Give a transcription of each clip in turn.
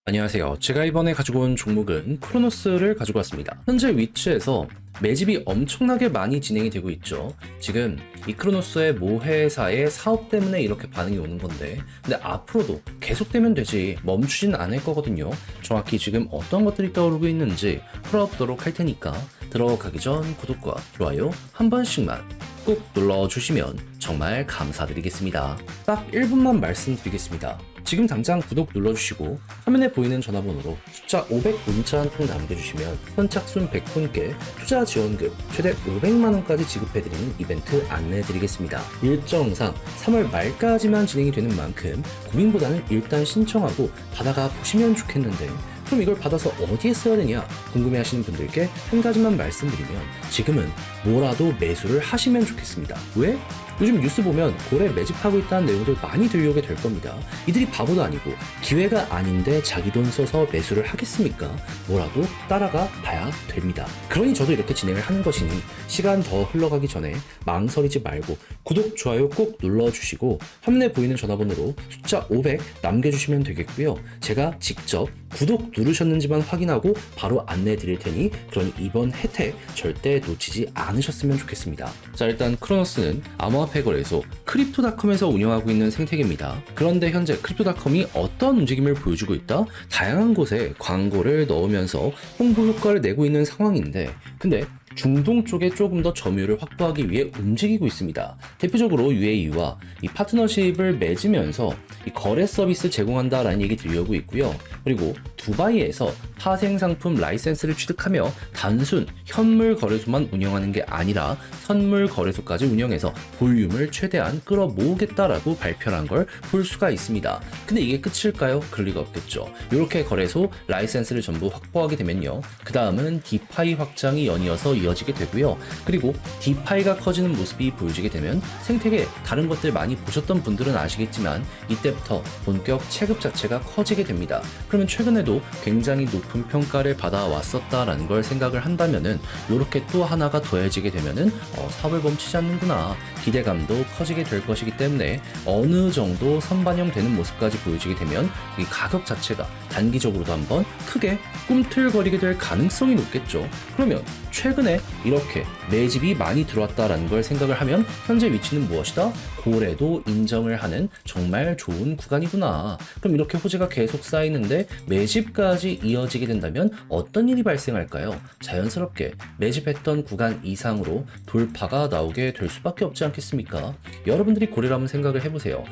안녕하세요. 제가 이번에 가지고 온 종목은 크로노스를 가지고 왔습니다. 현재 위치에서 매집이 엄청나게 많이 진행이 되고 있죠. 지금 이 크로노스의 모 회사의 사업 때문에 이렇게 반응이 오는 건데, 근데 앞으로도 계속되면 되지 멈추진 않을 거거든요. 정확히 지금 어떤 것들이 떠오르고 있는지 풀어보도록 할 테니까 들어가기 전 구독과 좋아요 한 번씩만 꼭 눌러주시면 정말 감사드리겠습니다. 딱 1분만 말씀드리겠습니다. 지금 당장 구독 눌러주시고 화면에 보이는 전화번호로 숫자 500 문자 한 통 남겨주시면 선착순 100분께 투자 지원금 최대 500만원까지 지급해드리는 이벤트 안내해드리겠습니다. 일정상 3월 말까지만 진행이 되는 만큼 고민보다는 일단 신청하고 받아가 보시면 좋겠는데, 그럼 이걸 받아서 어디에 써야 되냐 궁금해하시는 분들께 한 가지만 말씀드리면, 지금은 뭐라도 매수를 하시면 좋겠습니다. 왜? 요즘 뉴스 보면 고래 매집하고 있다는 내용들 많이 들려오게 될 겁니다. 이들이 바보도 아니고 기회가 아닌데 자기 돈 써서 매수를 하겠습니까? 뭐라도 따라가 봐야 됩니다. 그러니 저도 이렇게 진행을 하는 것이니 시간 더 흘러가기 전에 망설이지 말고 구독, 좋아요 꼭 눌러주시고 화면에 보이는 전화번호로 숫자 500 남겨주시면 되겠고요. 제가 직접 구독 누르셨는지만 확인하고 바로 안내해 드릴 테니, 그러니 이번 혜택 절대 놓치지 않으셨으면 좋겠습니다. 자, 일단 크로노스는 암호화폐 거래소 크립토닷컴에서 운영하고 있는 생태계입니다. 그런데 현재 크립토닷컴이 어떤 움직임을 보여주고 있다? 다양한 곳에 광고를 넣으면서 홍보 효과를 내고 있는 상황인데, 근데 중동 쪽에 조금 더 점유율을 확보하기 위해 움직이고 있습니다. 대표적으로 UAE와 이 파트너십을 맺으면서 이 거래 서비스 제공한다라는 얘기 들려오고 있고요. 그리고 두바이에서 파생 상품 라이센스를 취득하며 단순 현물 거래소만 운영하는 게 아니라 선물 거래소까지 운영해서 볼륨을 최대한 끌어모으겠다라고 발표한 걸 볼 수가 있습니다. 근데 이게 끝일까요? 그럴 리가 없겠죠. 이렇게 거래소 라이센스를 전부 확보하게 되면요, 그 다음은 디파이 확장이 연이어서 이어지게 되고요. 그리고 디파이가 커지는 모습이 보여지게 되면 생태계 다른 것들 많이 보셨던 분들은 아시겠지만 이때부터 본격 체급 자체가 커지게 됩니다. 그러면 최근에도 굉장히 높은 평가를 받아왔었다라는 걸 생각을 한다면은, 이렇게 또 하나가 더해지게 되면은 사업을 멈추지 않는구나 기대감도 커지게 될 것이기 때문에, 어느 정도 선반영되는 모습까지 보여지게 되면 이 가격 자체가 단기적으로도 한번 크게 꿈틀거리게 될 가능성이 높겠죠. 그러면 최근에 이렇게 매집이 많이 들어왔다라는 걸 생각을 하면 현재 위치는 무엇이다? 고래도 인정을 하는 정말 좋은 구간이구나. 그럼 이렇게 호재가 계속 쌓이는데 매집까지 이어지게 된다면 어떤 일이 발생할까요? 자연스럽게 매집했던 구간 이상으로 돌파가 나오게 될 수밖에 없지 않겠습니까? 여러분들이 고래라면 생각을 해보세요.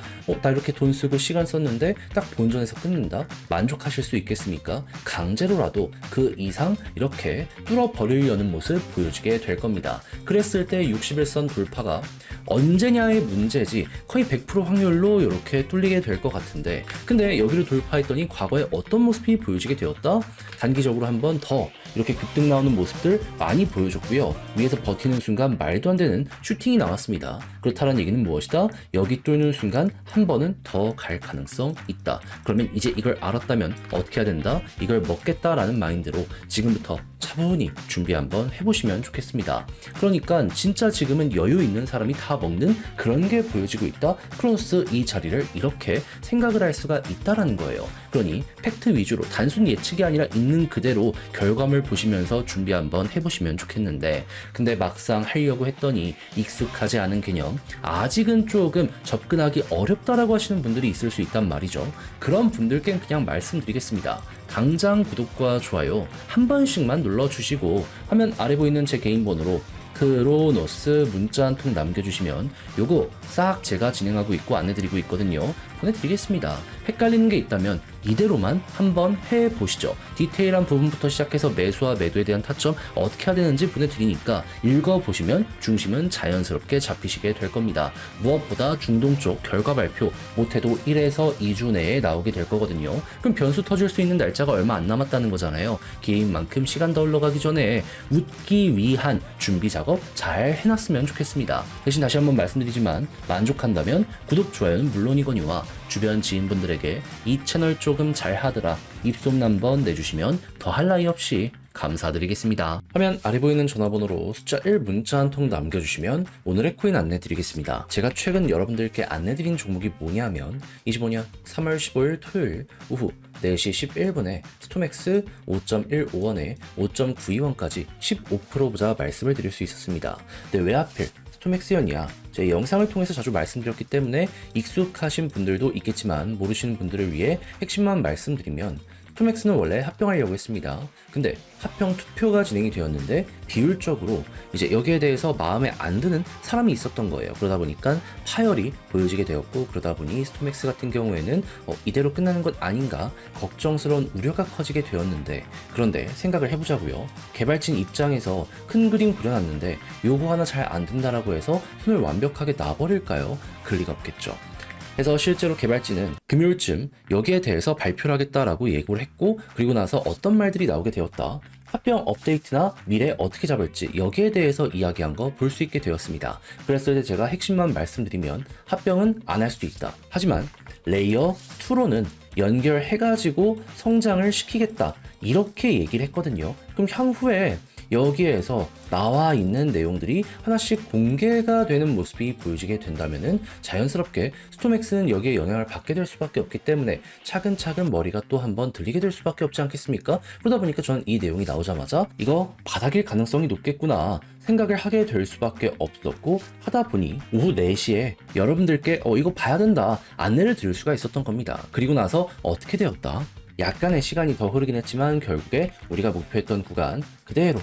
나 이렇게 돈 쓰고 시간 썼는데 딱 본전에서 끊는다? 만족하실 수 있겠습니까? 강제로라도 그 이상 이렇게 뚫어버리려는 모습 보여지게 될 겁니다. 그랬을 때 61선 돌파가 언제냐의 문제지 거의 100% 확률로 이렇게 뚫리게 될 것 같은데, 근데 여기를 돌파했더니 과거에 어떤 모습이 보여지게 되었다? 단기적으로 한번 더 이렇게 급등 나오는 모습들 많이 보여줬고요. 위에서 버티는 순간 말도 안 되는 슈팅이 나왔습니다. 그렇다는 얘기는 무엇이다? 여기 뚫는 순간 한 번은 더 갈 가능성 있다. 그러면 이제 이걸 알았다면 어떻게 해야 된다? 이걸 먹겠다라는 마인드로 지금부터 차분히 준비 한번 해보시면 좋겠습니다. 그러니까 진짜 지금은 여유 있는 사람이 다 먹는 그런 게 보여지고 있다. 크로노스 이 자리를 이렇게 생각을 할 수가 있다라는 거예요. 그러니 팩트 위주로 단순 예측이 아니라 있는 그대로 결과물 보시면서 준비 한번 해보시면 좋겠는데, 근데 막상 하려고 했더니 익숙하지 않은 개념, 아직은 조금 접근하기 어렵다라고 하시는 분들이 있을 수 있단 말이죠. 그런 분들께 그냥 말씀드리겠습니다. 당장 구독과 좋아요 한 번씩만 눌러주시고 화면 아래 보이는 제 개인 번호로 크로노스 문자 한 통 남겨주시면 요거 싹 제가 진행하고 있고 안내드리고 있거든요. 보내드리겠습니다. 헷갈리는 게 있다면 이대로만 한번 해보시죠. 디테일한 부분부터 시작해서 매수와 매도에 대한 타점 어떻게 해야 되는지 보내드리니까 읽어보시면 중심은 자연스럽게 잡히시게 될 겁니다. 무엇보다 중동 쪽 결과 발표 못해도 1에서 2주 내에 나오게 될 거거든요. 그럼 변수 터질 수 있는 날짜가 얼마 안 남았다는 거잖아요. 기회인 만큼 시간 더 흘러가기 전에 웃기 위한 준비 작업 잘 해놨으면 좋겠습니다. 대신 다시 한번 말씀드리지만 만족한다면 구독, 좋아요는 물론이거니와 주변 지인분들에게 이 채널 조금 잘 하더라 입소문 한번 내주시면 더할 나위 없이 감사드리겠습니다. 화면 아래 보이는 전화번호로 숫자 1 문자 한 통 남겨주시면 오늘의 코인 안내 드리겠습니다. 제가 최근 여러분들께 안내드린 종목이 뭐냐면 25년 3월 15일 토요일 오후 4시 11분에 스톰엑스 5.15원에 5.92원까지 15% 보자 말씀을 드릴 수 있었습니다. 근데 왜 하필 스톰엑스연이야? 제 영상을 통해서 자주 말씀드렸기 때문에 익숙하신 분들도 있겠지만 모르시는 분들을 위해 핵심만 말씀드리면 스톰엑스는 원래 합병하려고 했습니다. 근데 합병 투표가 진행이 되었는데 비율적으로 이제 여기에 대해서 마음에 안 드는 사람이 있었던 거예요. 그러다 보니까 파열이 보여지게 되었고, 그러다 보니 스톰엑스 같은 경우에는 이대로 끝나는 것 아닌가 걱정스러운 우려가 커지게 되었는데, 그런데 생각을 해보자고요. 개발진 입장에서 큰 그림 그려놨는데 요거 하나 잘 안 된다라고 해서 손을 완벽하게 놔버릴까요? 그럴 리가 없겠죠. 그래서 실제로 개발진은 금요일쯤 여기에 대해서 발표를 하겠다라고 예고를 했고, 그리고 나서 어떤 말들이 나오게 되었다. 합병 업데이트나 미래 어떻게 잡을지 여기에 대해서 이야기한 거 볼 수 있게 되었습니다. 그랬을 때 제가 핵심만 말씀드리면 합병은 안 할 수도 있다. 하지만 레이어 2로는 연결해가지고 성장을 시키겠다. 이렇게 얘기를 했거든요. 그럼 향후에 여기에서 나와 있는 내용들이 하나씩 공개가 되는 모습이 보여지게 된다면은 자연스럽게 스톰엑스는 여기에 영향을 받게 될 수밖에 없기 때문에 차근차근 머리가 또 한번 들리게 될 수밖에 없지 않겠습니까? 그러다 보니까 저는 이 내용이 나오자마자 이거 바닥일 가능성이 높겠구나 생각을 하게 될 수밖에 없었고, 하다 보니 오후 4시에 여러분들께 이거 봐야 된다 안내를 드릴 수가 있었던 겁니다. 그리고 나서 어떻게 되었다? 약간의 시간이 더 흐르긴 했지만 결국에 우리가 목표했던 구간 그대로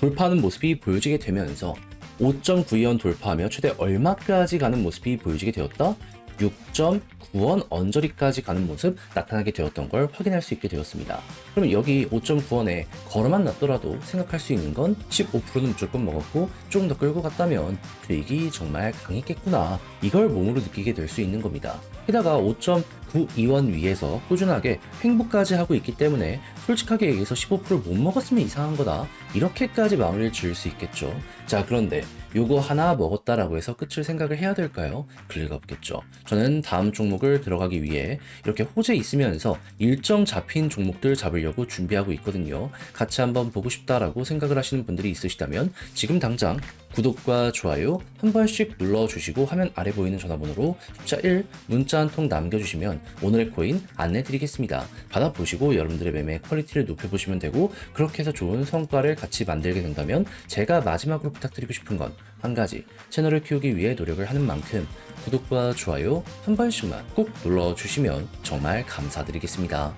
돌파하는 모습이 보여지게 되면서 5.92원 돌파하며 최대 얼마까지 가는 모습이 보여지게 되었다? 6.9원 언저리까지 가는 모습 나타나게 되었던 걸 확인할 수 있게 되었습니다. 그러면 여기 5.9원에 걸어만 놨더라도 생각할 수 있는 건 15%는 무조건 먹었고 조금 더 끌고 갔다면 수익이 정말 강했겠구나, 이걸 몸으로 느끼게 될 수 있는 겁니다. 게다가 5.92원 위에서 꾸준하게 횡보까지 하고 있기 때문에 솔직하게 얘기해서 15%를 못 먹었으면 이상한 거다, 이렇게까지 마무리를 지을 수 있겠죠. 자, 그런데 요거 하나 먹었다라고 해서 끝을 생각을 해야 될까요? 그럴 리가 없겠죠. 저는 다음 종목을 들어가기 위해 이렇게 호재 있으면서 일정 잡힌 종목들 잡으려고 준비하고 있거든요. 같이 한번 보고 싶다라고 생각을 하시는 분들이 있으시다면 지금 당장 구독과 좋아요 한 번씩 눌러주시고 화면 아래 보이는 전화번호로 숫자 1 문자 한 통 남겨주시면 오늘의 코인 안내드리겠습니다. 받아보시고 여러분들의 매매 퀄리티를 높여보시면 되고, 그렇게 해서 좋은 성과를 같이 만들게 된다면 제가 마지막으로 부탁드리고 싶은 건 한 가지, 채널을 키우기 위해 노력을 하는 만큼 구독과 좋아요 한 번씩만 꼭 눌러주시면 정말 감사드리겠습니다.